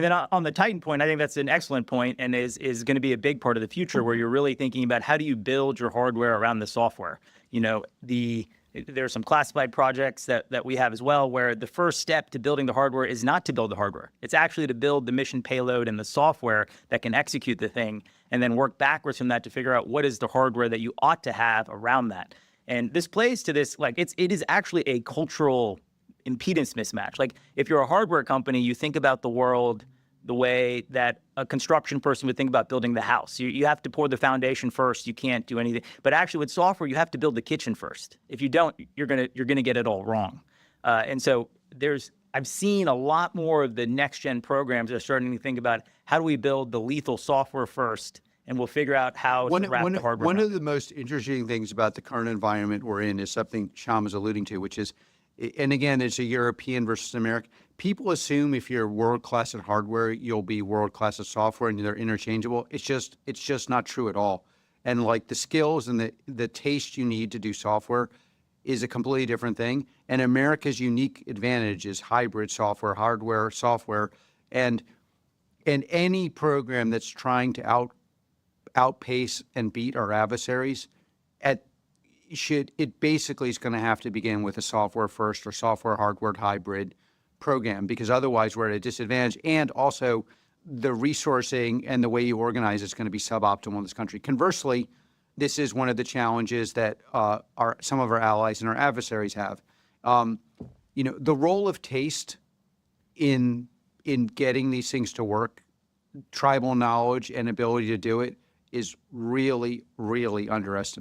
Then on the Titan point, I think that's an excellent point and is going to be a big part of the future where you're really thinking about how do you build your hardware around the software. There are some classified projects that we have as well where the first step to building the hardware is not to build the hardware. It's actually to build the mission payload and the software that can execute the thing and then work backwards from that to figure out what is the hardware that you ought to have around that. And this plays to this, like it is actually a cultural impedance mismatch. Like if you're a hardware company, you think about the world the way that a construction person would think about building the house. You have to pour the foundation first. You can't do anything. But actually with software, you have to build the kitchen first. If you don't, you're gonna get it all wrong. And so I've seen a lot more of the next gen programs that are starting to think about how do we build the lethal software first, and we'll figure out how to wrap the hardware. One of the most interesting things about the current environment we're in is something Sham was alluding to, which is, and again, it's a European versus American. People assume if you're world-class at hardware, you'll be world-class at software and they're interchangeable. It's just not true at all. And like the skills and the taste you need to do software is a completely different thing. And America's unique advantage is hybrid software, hardware, software, and any program that's trying to outpace and beat our adversaries it basically is going to have to begin with a software first or software hardware hybrid program, because otherwise we're at a disadvantage. And also the resourcing and the way you organize is going to be suboptimal in this country. Conversely, this is one of the challenges that some of our allies and our adversaries have. The role of taste in getting these things to work, tribal knowledge and ability to do it, is really, really underestimated.